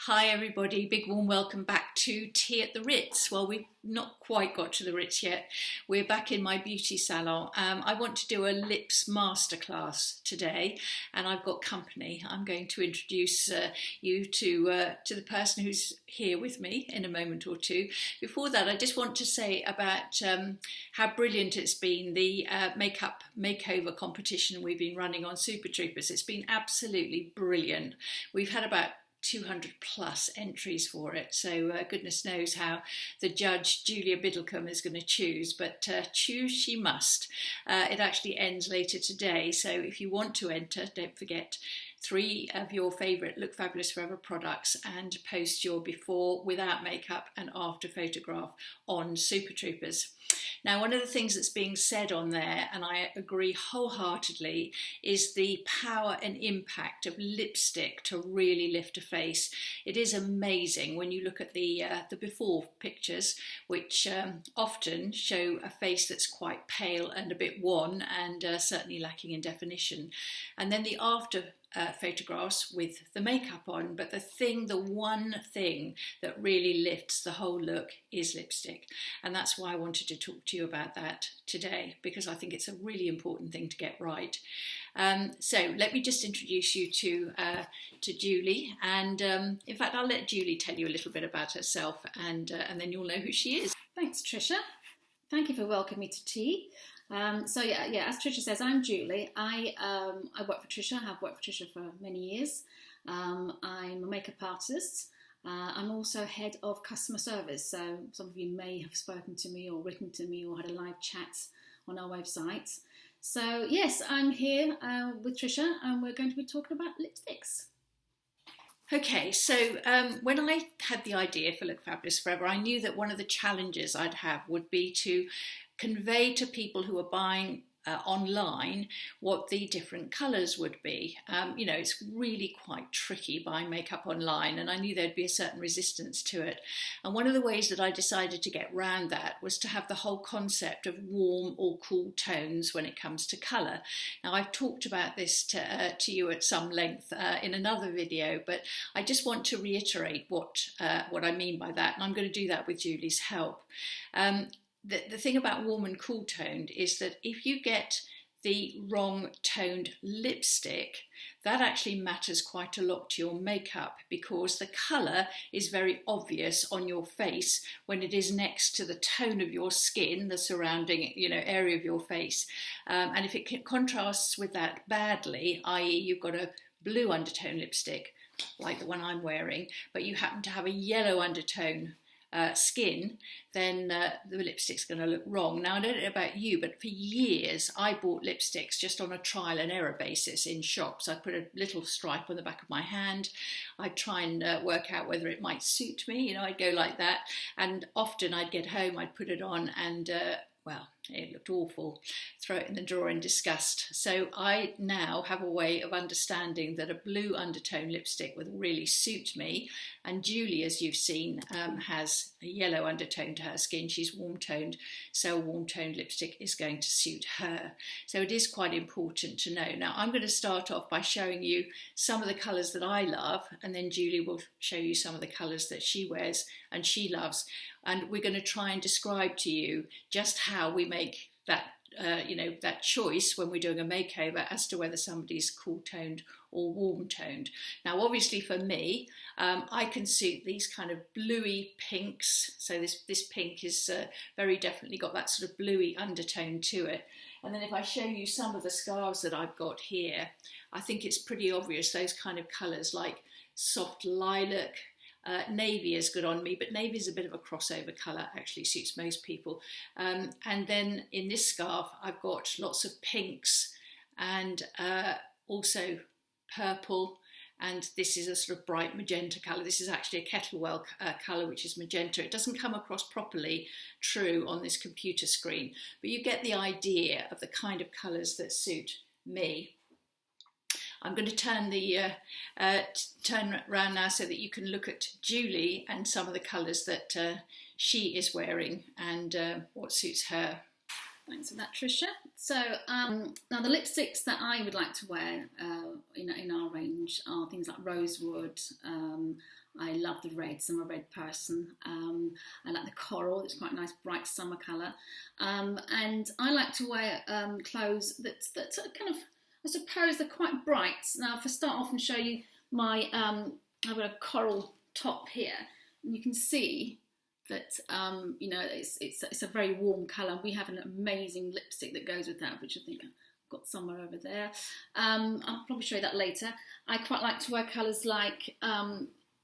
Hi everybody, big warm welcome back to Tea at the Ritz. Well, we've not quite got to the Ritz yet. We're back in my beauty salon. I want to do a lips masterclass today and I've got company. I'm going to introduce you to the person who's here with me in a moment or two. Before that, I just want to say about how brilliant it's been, the makeup makeover competition we've been running on Super Troopers. It's been absolutely brilliant. We've had about 200 plus entries for it, so goodness knows how the judge Julia Biddlecombe is going to choose, but choose she must. It actually ends later today, so if you want to enter, don't forget 3 of your favourite Look Fabulous Forever products and post your before, without makeup and after photograph on Super Troopers. Now, one of the things that's being said on there, and I agree wholeheartedly, is the power and impact of lipstick to really lift a face. It is amazing when you look at the before pictures, which often show a face that's quite pale and a bit wan and certainly lacking in definition. And then the after photographs with the makeup on, but the one thing that really lifts the whole look is lipstick, and that's why I wanted to talk to you about that today, because I think it's a really important thing to get right. So let me just introduce you to Julie, and in fact I'll let Julie tell you a little bit about herself, and then you'll know who she is. Thanks, Tricia. Thank you for welcoming me to tea. So as Tricia says, I'm Julie. I work for Tricia. I've worked for Tricia for many years. I'm a makeup artist. I'm also head of customer service. So some of you may have spoken to me or written to me or had a live chat on our website. So yes, I'm here with Tricia, and we're going to be talking about lipsticks. Okay, so when I had the idea for Look Fabulous Forever, I knew that one of the challenges I'd have would be to convey to people who are buying online what the different colours would be. It's really quite tricky buying makeup online, and I knew there'd be a certain resistance to it. And one of the ways that I decided to get round that was to have the whole concept of warm or cool tones when it comes to colour. Now, I've talked about this to you at some length in another video, but I just want to reiterate what I mean by that, and I'm going to do that with Julie's help. The thing about warm and cool toned is that if you get the wrong toned lipstick, that actually matters quite a lot to your makeup, because the colour is very obvious on your face when it is next to the tone of your skin, the surrounding area of your face. And if it contrasts with that badly, i.e. you've got a blue undertone lipstick like the one I'm wearing, but you happen to have a yellow undertone skin, then the lipstick's going to look wrong. Now, I don't know about you, but for years I bought lipsticks just on a trial and error basis in shops. I'd put a little stripe on the back of my hand. I'd try and work out whether it might suit me. I'd go like that, and often I'd get home, I'd put it on, and it looked awful. Throw it in the drawer in disgust. So I now have a way of understanding that a blue undertone lipstick would really suit me. And Julie, as you've seen, has a yellow undertone to her skin. She's warm toned, so a warm toned lipstick is going to suit her. So it is quite important to know. Now, I'm going to start off by showing you some of the colours that I love, and then Julie will show you some of the colours that she wears and she loves. And we're going to try and describe to you just how we make that, that choice when we're doing a makeover as to whether somebody's cool toned or warm toned. Now, obviously for me, I can suit these kind of bluey pinks. So this pink is very definitely got that sort of bluey undertone to it. And then if I show you some of the scarves that I've got here, I think it's pretty obvious those kind of colours like soft lilac. Navy is good on me, but navy is a bit of a crossover colour, actually suits most people. And then in this scarf, I've got lots of pinks and also purple, and this is a sort of bright magenta colour. This is actually a kettlewell colour, which is magenta. It doesn't come across properly true on this computer screen, but you get the idea of the kind of colours that suit me. I'm going to turn around now so that you can look at Julie and some of the colours that she is wearing and what suits her. Thanks for that, Tricia. So now the lipsticks that I would like to wear in our range are things like rosewood, I love the reds. I'm a red person. I like the coral. It's quite a nice bright summer colour. And I like to wear clothes that are kind of, I suppose, they're quite bright. Now, if I start off and show you my, I've got a coral top here, and you can see that it's a very warm colour. We have an amazing lipstick that goes with that, which I think I've got somewhere over there. I'll probably show you that later. I quite like to wear colours like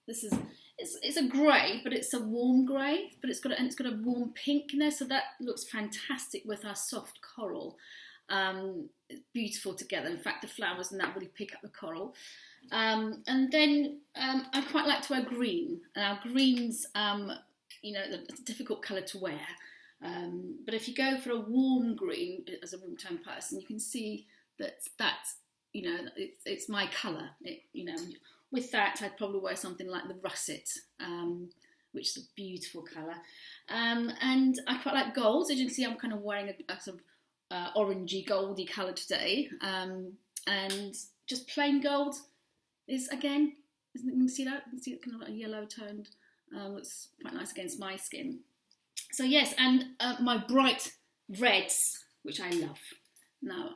it's a grey, but it's a warm grey, but it's got a warm pink in there, so that looks fantastic with our soft coral. It's beautiful together. In fact, the flowers and that really pick up the coral. And then I quite like to wear green. Now, green's it's a difficult colour to wear, but if you go for a warm green as a warm tone person, you can see that's it's my colour. With that, I'd probably wear something like the russet, which is a beautiful colour. And I quite like gold. As you can see, I'm kind of wearing a sort of orangey, goldy colour today. And just plain gold is, again, you can see that? You can see it kind of like a yellow toned. Looks quite nice against my skin. So yes, and my bright reds, which I love. Now,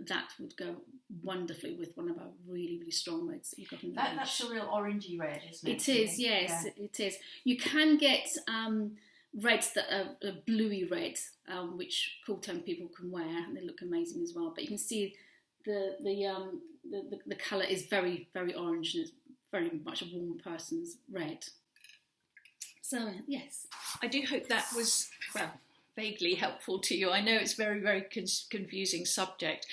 that would go wonderfully with one of our really, really strong reds that you've got in the range. That's a real orangey red, isn't it? It is, yes, yeah. It is. You can get reds that are bluey red, which cool tone people can wear, and they look amazing as well. But you can see the colour is very, very orange, and it's very much a warm person's red. So, yes. I do hope that was, vaguely helpful to you. I know it's a very, very confusing subject.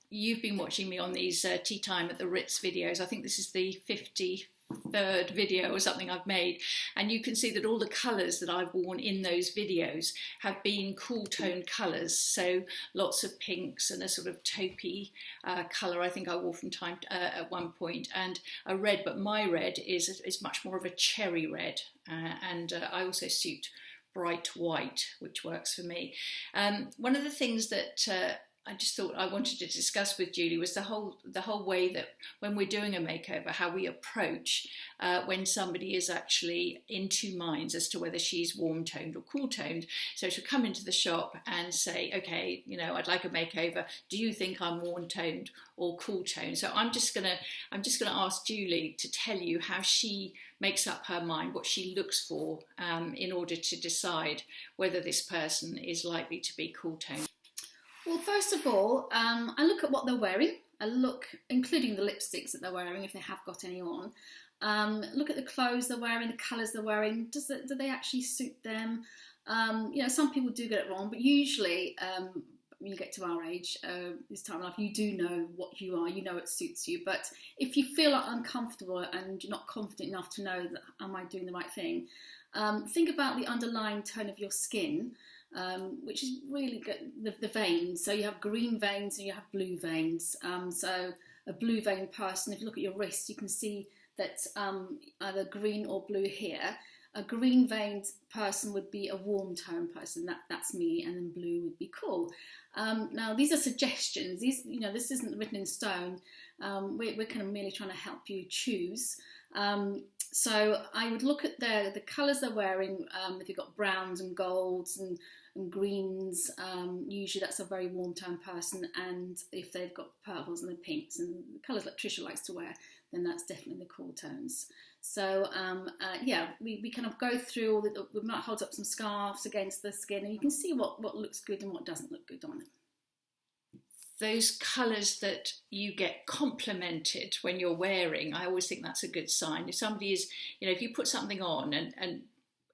You've been watching me on these Tea Time at the Ritz videos. I think this is the 53rd video or something I've made, and you can see that all the colours that I've worn in those videos have been cool toned colours, so lots of pinks and a sort of taupey colour I think I wore from time at one point, and a red, but my red is much more of a cherry red, and I also suit bright white, which works for me. One of the things that I just thought I wanted to discuss with Julie was the whole way that when we're doing a makeover, how we approach when somebody is actually in two minds as to whether she's warm toned or cool toned. So she'll come into the shop and say, okay, I'd like a makeover. Do you think I'm warm toned or cool toned? So I'm just gonna ask Julie to tell you how she makes up her mind, what she looks for in order to decide whether this person is likely to be cool toned. Well, first of all, I look at what they're wearing. I look, including the lipsticks that they're wearing, if they have got any on. Look at the clothes they're wearing, the colours they're wearing. Do they actually suit them? Some people do get it wrong, but usually when you get to our age, this time of life, you do know what you are, it suits you. But if you feel uncomfortable and you're not confident enough to know that, am I doing the right thing, think about the underlying tone of your skin, which is really good, the veins. So you have green veins and you have blue veins. So a blue vein person, if you look at your wrist, you can see that either green or blue here. A green veined person would be a warm tone person. That's me, and then blue would be cool. Now these are suggestions. This isn't written in stone. We're kind of merely trying to help you choose. So I would look at the colours they're wearing. If you've got browns and golds and greens, usually that's a very warm tone person. And if they've got purples and the pinks and the colours like Tricia likes to wear, then that's definitely the cool tones. So we kind of go through all we might hold up some scarves against the skin, and you can see what looks good and what doesn't look good on it. Those colours that you get complimented when you're wearing, I always think that's a good sign. If somebody is, if you put something on and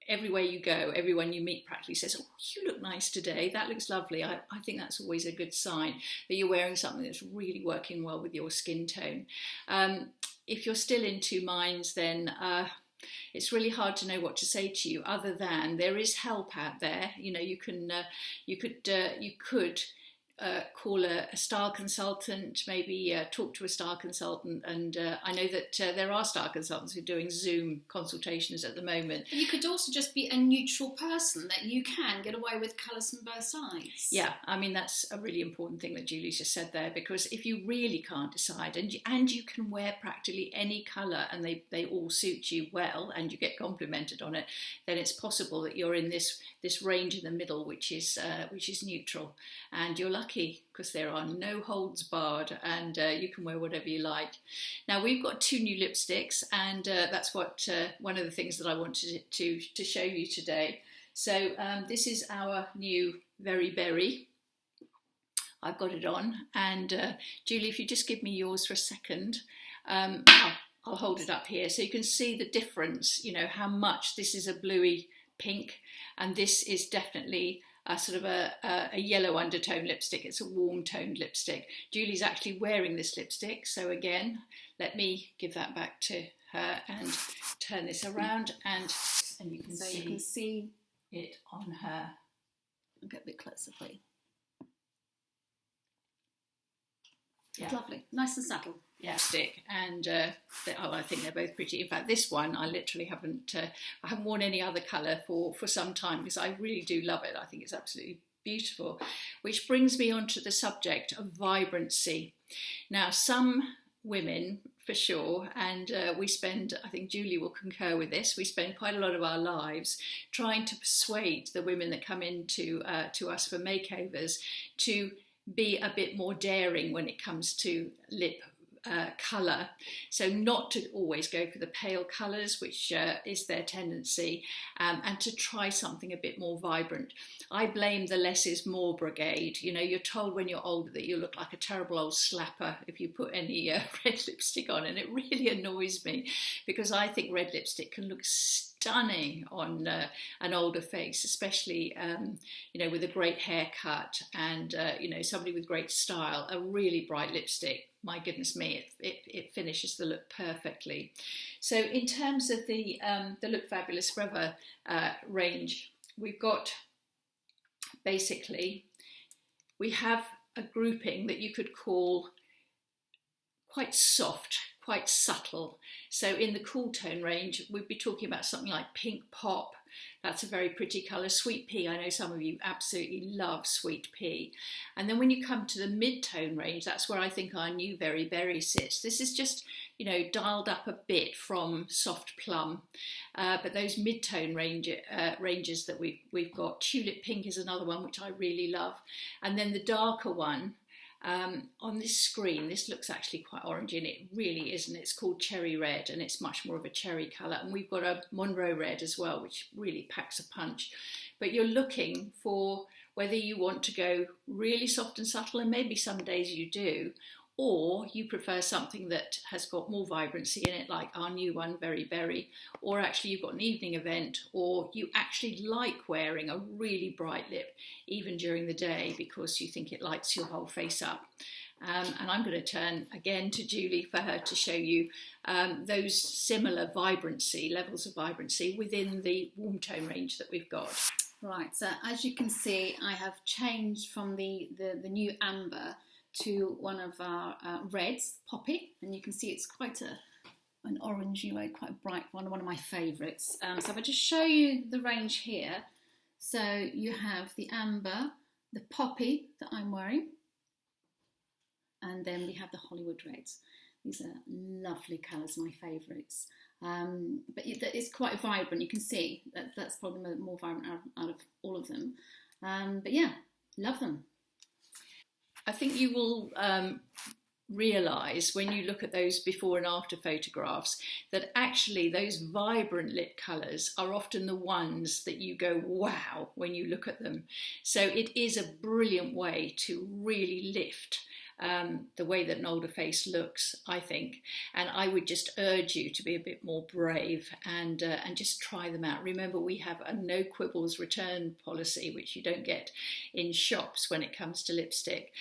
everywhere you go, everyone you meet practically says, oh, you look nice today, that looks lovely. I think that's always a good sign that you're wearing something that's really working well with your skin tone. If you're still in two minds, then it's really hard to know what to say to you other than there is help out there. You could call a style consultant, maybe talk to a style consultant, and I know that there are style consultants who are doing Zoom consultations at the moment. But you could also just be a neutral person, that you can get away with colours from both sides. Yeah, I mean, that's a really important thing that Julie's just said there, because if you really can't decide, and you can wear practically any colour and they all suit you well and you get complimented on it, then it's possible that you're in this range in the middle, which is neutral, and you're lucky because there are no holds barred, and you can wear whatever you like. Now, we've got 2 new lipsticks, and that's what one of the things that I wanted to show you today. So this is our new Very Berry. I've got it on, and Julie, if you just give me yours for a second, I'll hold it up here so you can see the difference, you know, how much this is a bluey pink, and this is definitely a sort of a yellow undertone lipstick. It's a warm toned lipstick. Julie's actually wearing this lipstick, so again, let me give that back to her and turn this around, and you can see it on her. I'll get a bit closer for you. Yeah. It's lovely, nice and subtle. Yeah, stick, and I think they're both pretty. In fact, this one I literally haven't worn any other colour for some time, because I really do love it. I think it's absolutely beautiful. Which brings me on to the subject of vibrancy. Now, some women, for sure, and we spend, I think Julie will concur with this, we spend quite a lot of our lives trying to persuade the women that come into to us for makeovers to be a bit more daring when it comes to lip colour, so not to always go for the pale colours, which is their tendency, and to try something a bit more vibrant. I blame the less is more brigade. You know, you're told when you're older that you look like a terrible old slapper if you put any red lipstick on, and it really annoys me, because I think red lipstick can look stunning on an older face, especially you know, with a great haircut and you know, somebody with great style. A really bright lipstick, my goodness me, it finishes the look perfectly. So in terms of the Look Fabulous Forever range, we've got, basically, we have a grouping that you could call quite soft, quite subtle. So in the cool tone range, we'd be talking about something like Pink Pop. That's a very pretty colour. Sweet Pea, I know some of you absolutely love Sweet Pea. And then when you come to the mid-tone range, that's where I think our new Very Berry sits. This is just, you know, dialed up a bit from Soft Plum. But those mid-tone ranges that we've got, Tulip Pink is another one which I really love. And then the darker one, on this screen, this looks actually quite orangey, and it really isn't. It's called Cherry Red, and it's much more of a cherry colour. And we've got a Monroe Red as well, which really packs a punch. But you're looking for whether you want to go really soft and subtle, and maybe some days you do, or you prefer something that has got more vibrancy in it, like our new one, Very Berry, or actually you've got an evening event, or you actually like wearing a really bright lip even during the day because you think it lights your whole face up. And I'm going to turn again to Julie for her to show you those similar vibrancy, levels of vibrancy within the warm tone range that we've got. Right, so as you can see, I have changed from the new amber to one of our reds, Poppy, and you can see it's quite an orangey red, quite a bright one of my favourites. So if I just show you the range here, so you have the amber, the Poppy that I'm wearing, and then we have the Hollywood reds. These are lovely colours, my favourites. But it's quite vibrant. You can see that's probably the more vibrant out of all of them. But yeah, love them. I think you will realise when you look at those before and after photographs that actually those vibrant lip colours are often the ones that you go wow when you look at them. So it is a brilliant way to really lift the way that an older face looks, I think, and I would just urge you to be a bit more brave and just try them out. Remember, we have a no quibbles return policy, which you don't get in shops when it comes to lipstick.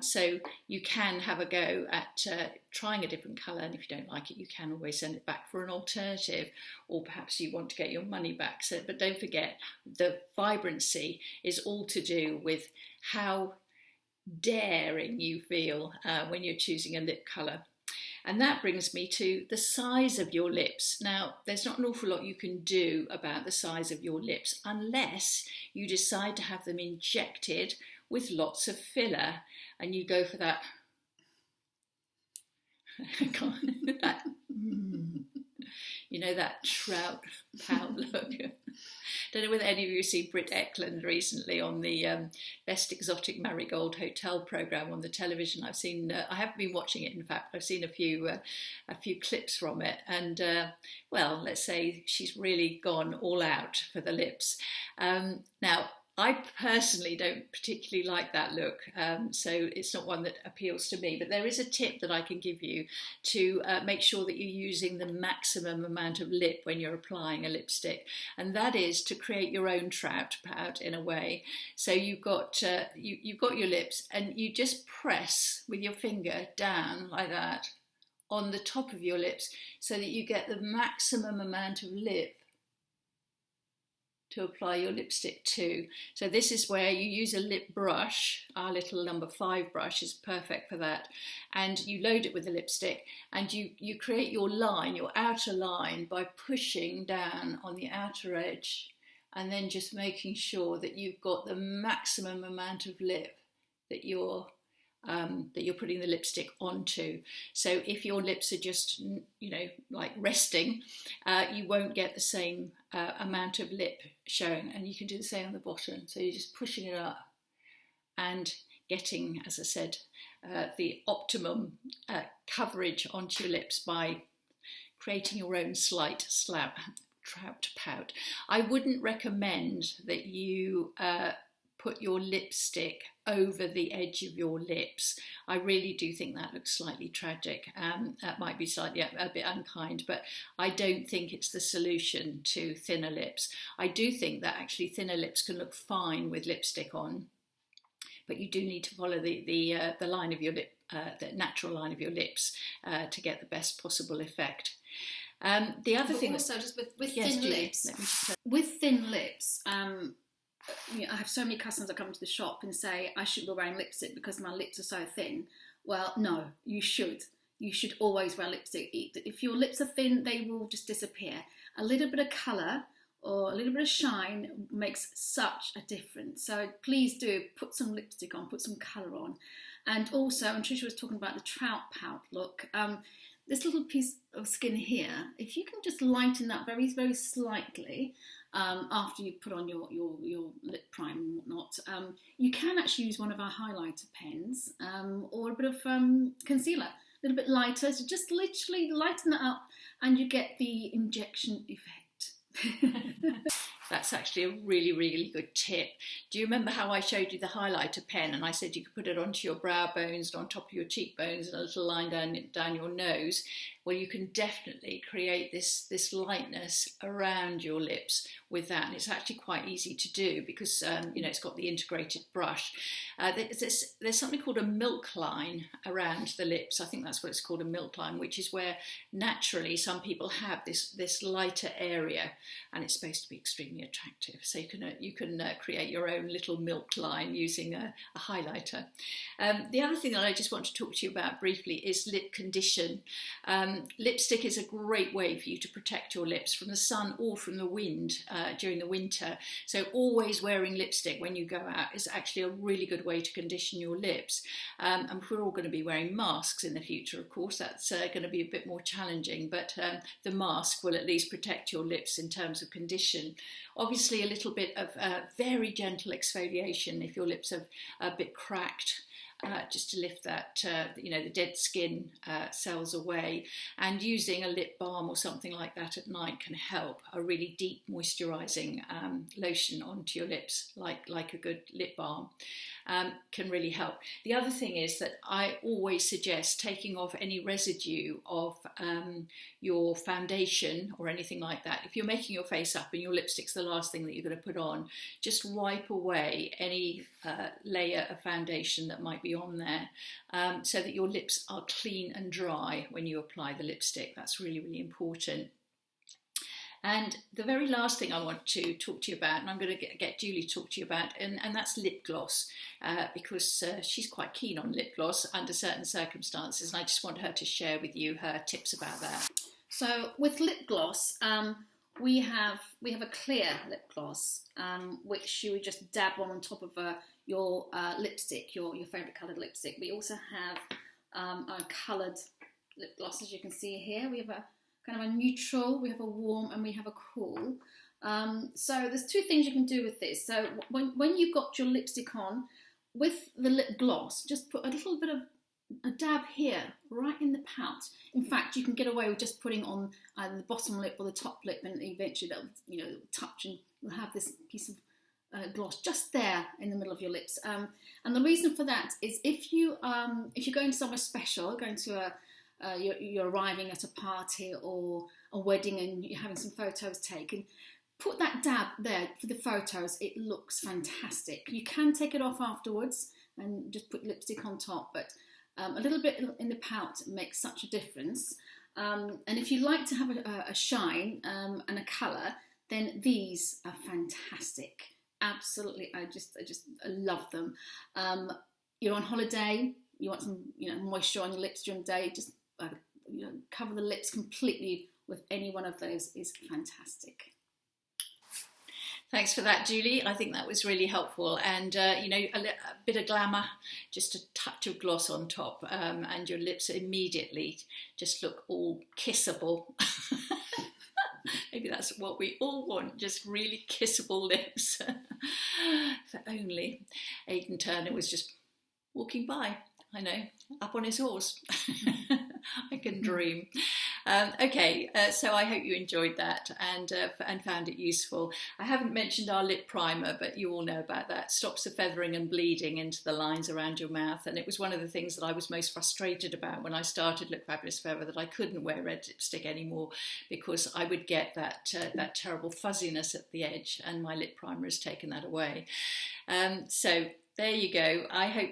So you can have a go at trying a different colour, and if you don't like it, you can always send it back for an alternative, or perhaps you want to get your money back. So, but don't forget, the vibrancy is all to do with how daring you feel when you're choosing a lip colour. And that brings me to the size of your lips. Now, there's not an awful lot you can do about the size of your lips unless you decide to have them injected with lots of filler, and you go for that, that trout pout look. Don't know whether any of you have seen Britt Ekland recently on the Best Exotic Marigold Hotel programme on the television. I haven't been watching it, in fact. I've seen a few clips from it, and let's say she's really gone all out for the lips. Now, I personally don't particularly like that look, so it's not one that appeals to me. But there is a tip that I can give you to make sure that you're using the maximum amount of lip when you're applying a lipstick, and that is to create your own trout pout in a way. So you've got your lips, and you just press with your finger down like that on the top of your lips, so that you get the maximum amount of lip to apply your lipstick to. So this is where you use a lip brush. Our little number 5 brush is perfect for that, and you load it with the lipstick, and you create your line, your outer line, by pushing down on the outer edge, and then just making sure that you've got the maximum amount of lip that you're putting the lipstick onto. So if your lips are just, like resting, you won't get the same amount of lip showing, and you can do the same on the bottom. So you're just pushing it up and getting, as I said, the optimum coverage onto your lips by creating your own slight trout pout. I wouldn't recommend that you put your lipstick over the edge of your lips. I really do think that looks slightly tragic. That might be slightly a bit unkind, but I don't think it's the solution to thinner lips. I do think that actually thinner lips can look fine with lipstick on, but you do need to follow the line of your lip, the natural line of your lips, to get the best possible effect. The other thing also just with thin lips. With thin lips, I have so many customers that come to the shop and say, I should be wearing lipstick because my lips are so thin. Well, no, you should. You should always wear lipstick. If your lips are thin, they will just disappear. A little bit of colour or a little bit of shine makes such a difference. So please do put some lipstick on, put some colour on. And also, and Tricia was talking about the trout pout look, this little piece of skin here, if you can just lighten that very, very slightly, after you put on your lip prime and whatnot, you can actually use one of our highlighter pens or a bit of concealer, a little bit lighter, so just literally lighten that up and you get the injection effect. That's actually a really, really good tip. Do you remember how I showed you the highlighter pen and I said you could put it onto your brow bones, on top of your cheekbones, and a little line down your nose? Well, you can definitely create this lightness around your lips with that, and it's actually quite easy to do because it's got the integrated brush. There's something called a milk line around the lips. I think that's what it's called, a milk line, which is where naturally some people have this lighter area, and it's supposed to be extremely attractive. So you can create your own little milk line using a highlighter. The other thing that I just want to talk to you about briefly is lip condition. Lipstick is a great way for you to protect your lips from the sun or from the wind during the winter. So always wearing lipstick when you go out is actually a really good way to condition your lips. And we're all going to be wearing masks in the future, of course. That's going to be a bit more challenging, but the mask will at least protect your lips in terms of condition. Obviously, a little bit of very gentle exfoliation if your lips are a bit cracked. Just to lift that, the dead skin cells away, and using a lip balm or something like that at night can help. A really deep moisturising lotion onto your lips, like a good lip balm, can really help. The other thing is that I always suggest taking off any residue of your foundation or anything like that. If you're making your face up and your lipstick's the last thing that you're going to put on, just wipe away any layer of foundation that might be on there, so that your lips are clean and dry when you apply the lipstick. That's really, really important. And the very last thing I want to talk to you about, and I'm going to get Julie to talk to you about, and that's lip gloss, because she's quite keen on lip gloss under certain circumstances, and I just want her to share with you her tips about that. So with lip gloss, we have a clear lip gloss, which you would just dab on top of your lipstick, your favourite coloured lipstick. We also have a coloured lip gloss, as you can see here. We have a kind of a neutral, we have a warm, and we have a cool. So there's two things you can do with this. So when you've got your lipstick on, with the lip gloss, just put a little bit of a dab here, right in the pout. In fact, you can get away with just putting on either the bottom lip or the top lip, and eventually that'll touch, and you'll have this piece of gloss just there in the middle of your lips. And the reason for that is if you're going somewhere special, going to you're arriving at a party or a wedding and you're having some photos taken, put that dab there for the photos. It looks fantastic. You can take it off afterwards and just put lipstick on top, but a little bit in the pout makes such a difference. And if you like to have a shine and a colour, then these are fantastic. Absolutely, I love them. You're on holiday, you want some moisture on your lips during the day, just cover the lips completely with any one of those is fantastic. Thanks for that, Julie. I think that was really helpful, and a bit of glamour, just a touch of gloss on top, and your lips immediately just look all kissable. Maybe that's what we all want, just really kissable lips. If only Aidan Turner was just walking by, I know, up on his horse. I can dream. So I hope you enjoyed that and found it useful. I haven't mentioned our lip primer, but you all know about that. Stops the feathering and bleeding into the lines around your mouth, and it was one of the things that I was most frustrated about when I started Look Fabulous Forever, that I couldn't wear red lipstick anymore because I would get that terrible fuzziness at the edge, and my lip primer has taken that away. So there you go. I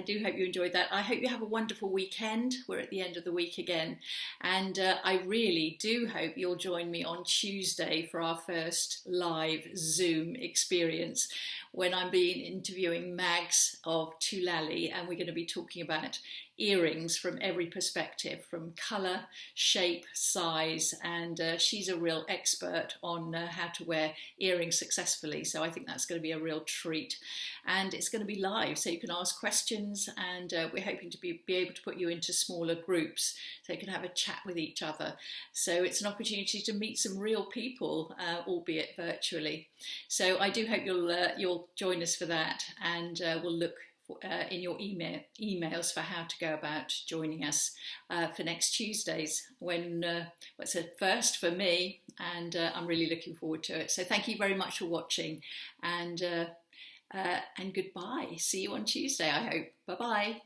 do hope you enjoyed that. I hope you have a wonderful weekend. We're at the end of the week again. And I really do hope you'll join me on Tuesday for our first live Zoom experience, when I'm interviewing Mags of Tulali, and we're going to be talking about earrings from every perspective, from colour, shape, size, and she's a real expert on how to wear earrings successfully. So I think that's going to be a real treat, and it's going to be live, so you can ask questions, and we're hoping to be able to put you into smaller groups so you can have a chat with each other. So it's an opportunity to meet some real people, albeit virtually. So I do hope you'll join us for that, and we'll look in your emails for how to go about joining us for next Tuesdays, when it's a first for me, and I'm really looking forward to it. So thank you very much for watching, and goodbye. See you on Tuesday, I hope. Bye bye.